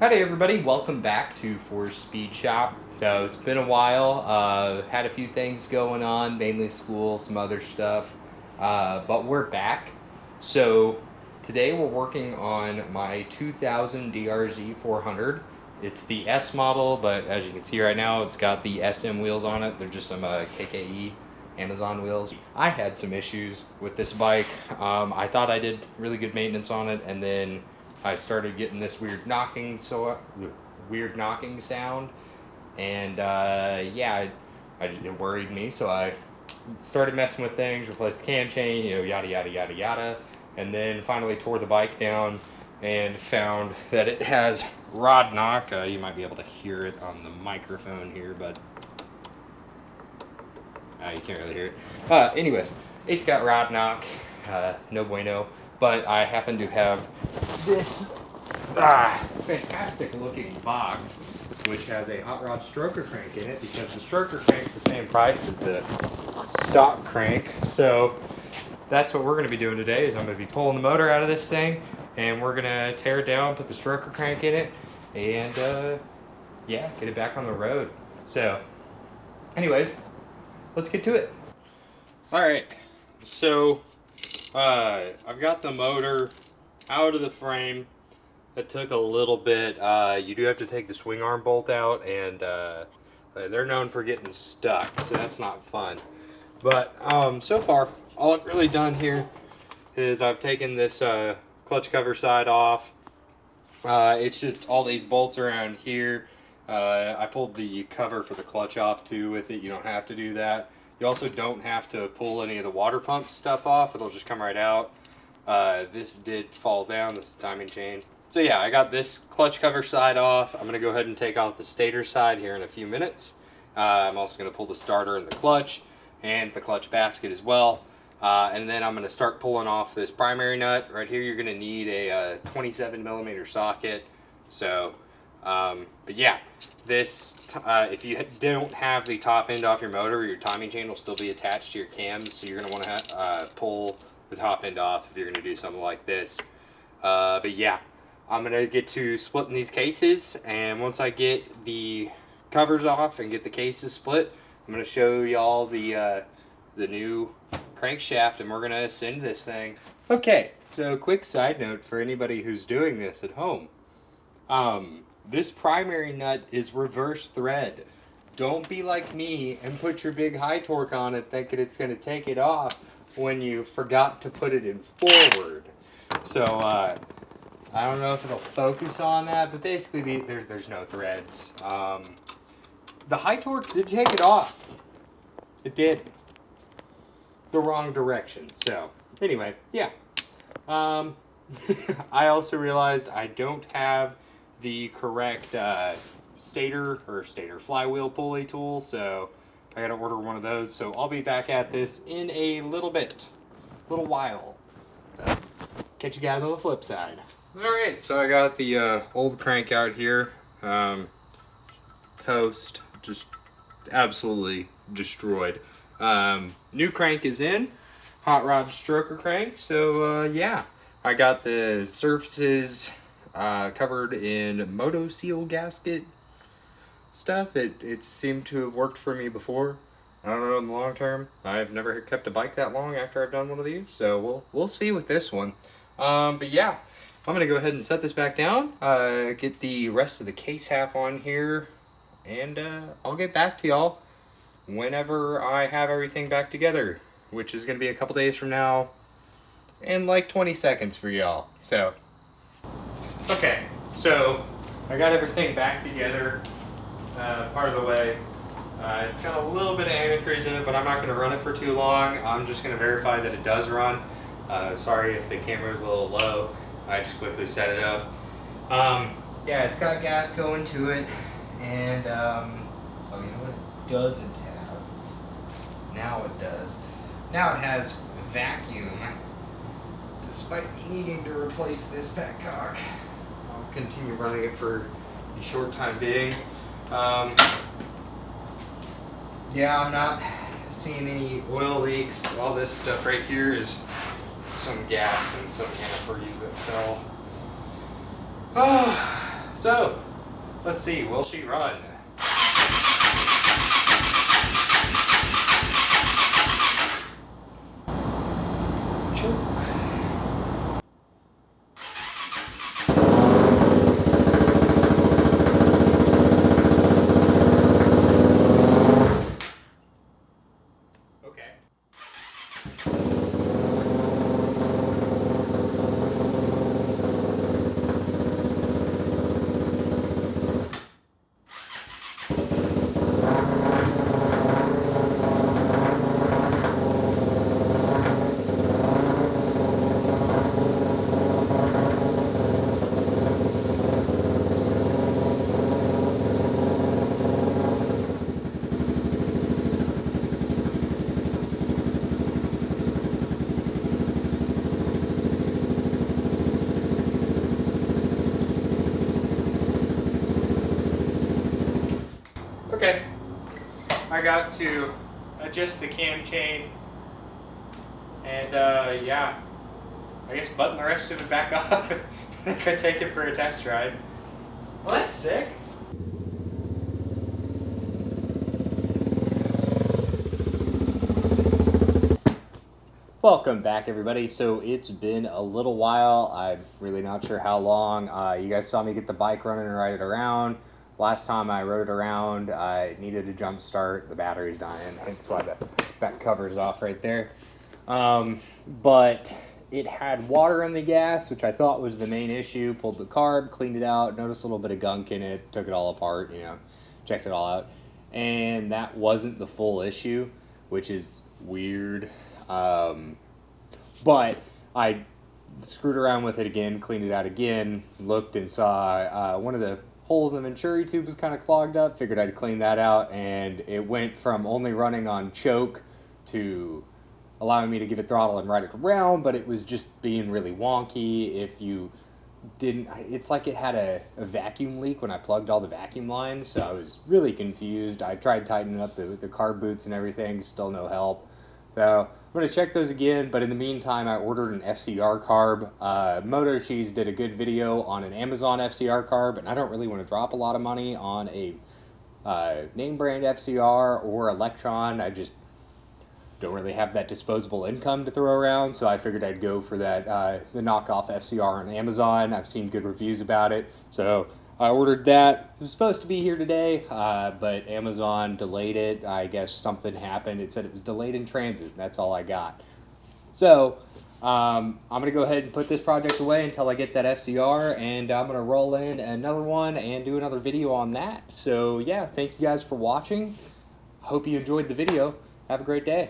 Howdy everybody, welcome back to Force Speed Shop. So it's been a while, had a few things going on, mainly school, some other stuff, but we're back. So today we're working on my 2000 DRZ400. It's the S model, but as you can see right now, it's got the SM wheels on it. They're just some KKE Amazon wheels. I had some issues with this bike. I thought I did really good maintenance on it, and then I started getting this weird knocking sound, and yeah, it worried me. So I started messing with things, replaced the cam chain, yada yada yada yada, and then finally tore the bike down and found that it has rod knock. You might be able to hear it on the microphone here, but you can't really hear it. Anyways, it's got rod knock, no bueno. But I happen to have this fantastic looking box, which has a hot rod stroker crank in it, because the stroker crank is the same price as the stock crank. So that's what we're going to be doing today. Is I'm going to be pulling the motor out of this thing, and we're going to tear it down, put the stroker crank in it, and yeah, get it back on the road. So anyways, let's get to it. All right, so I've got the motor out of the frame. It took a little bit. You do have to take the swing arm bolt out, and they're known for getting stuck, so that's not fun. But so far, all I've really done here is I've taken this clutch cover side off. It's just all these bolts around here. I pulled the cover for the clutch off too with it. You don't have to do that. You also don't have to pull any of the water pump stuff off. It'll just come right out. This did fall down. This is the timing chain. So yeah, I got this clutch cover side off. I'm going to go ahead and take off the stator side here in a few minutes. I'm also going to pull the starter and the clutch basket as well. And then I'm going to start pulling off this primary nut. Right here you're going to need a 27mm socket. So but yeah, this if you don't have the top end off your motor, your timing chain will still be attached to your cams, so you're going to want to pull the top end off if you're going to do something like this. But yeah, I'm going to get to splitting these cases, and once I get the covers off and get the cases split, I'm going to show y'all the new crankshaft, and we're going to ascend this thing. Okay, so quick side note for anybody who's doing this at home. This primary nut is reverse thread. Don't be like me and put your big high torque on it thinking it's going to take it off when you forgot to put it in forward. So I don't know if it'll focus on that, but basically there's no threads. The high torque did take it off. It did. The wrong direction. So anyway, yeah. I also realized I don't have the correct stator flywheel pulley tool, so I gotta order one of those. So I'll be back at this in a little while. Catch you guys on the flip side. Alright, so I got the old crank out here. Toast, just absolutely destroyed. New crank is in, hot rod stroker crank. So yeah, I got the surfaces covered in Moto Seal gasket stuff. It seemed to have worked for me before. I don't know in the long term. I've never kept a bike that long after I've done one of these, so we'll see with this one. But yeah, I'm gonna go ahead and set this back down, get the rest of the case half on here, and I'll get back to y'all whenever I have everything back together, which is gonna be a couple days from now, and like 20 seconds for y'all. So okay, so I got everything back together, part of the way. It's got a little bit of antifreeze in it, but I'm not going to run it for too long. I'm just going to verify that it does run. Sorry if the camera is a little low. I just quickly set it up. Yeah, it's got gas going to it, and oh, you know what it doesn't have? Now it does. Now it has vacuum. Despite me needing to replace this petcock, I'll continue running it for a short time being. Yeah, I'm not seeing any oil leaks. All this stuff right here is some gas and some antifreeze that fell. So, let's see, will she run? Okay, I got to adjust the cam chain and yeah, I guess button the rest of it back up and could take it for a test ride. Well, that's sick. Welcome back, everybody. So it's been a little while. I'm really not sure how long. You guys saw me get the bike running and ride it around. Last time I rode it around, I needed a jump start. The battery's dying. That's why the back cover's off right there. But it had water in the gas, which I thought was the main issue. Pulled the carb, cleaned it out, noticed a little bit of gunk in it, took it all apart, you know, checked it all out. And that wasn't the full issue, which is weird. But I screwed around with it again, cleaned it out again, looked and saw one of the holes in the Venturi tube was kind of clogged up. Figured I'd clean that out, and it went from only running on choke to allowing me to give it throttle and ride it around, but it was just being really wonky. If you didn't, it's like it had a vacuum leak when I plugged all the vacuum lines, so I was really confused. I tried tightening up the carb boots and everything, still no help. So I'm going to check those again, but in the meantime, I ordered an FCR carb. Moto Cheese did a good video on an Amazon FCR carb, and I don't really want to drop a lot of money on a name brand FCR or Electron. I just don't really have that disposable income to throw around, so I figured I'd go for that the knockoff FCR on Amazon. I've seen good reviews about it, so I ordered that. It was supposed to be here today, but Amazon delayed it. I guess something happened. It said it was delayed in transit. That's all I got. So I'm going to go ahead and put this project away until I get that FCR, and I'm going to roll in another one and do another video on that. So yeah, thank you guys for watching. Hope you enjoyed the video. Have a great day.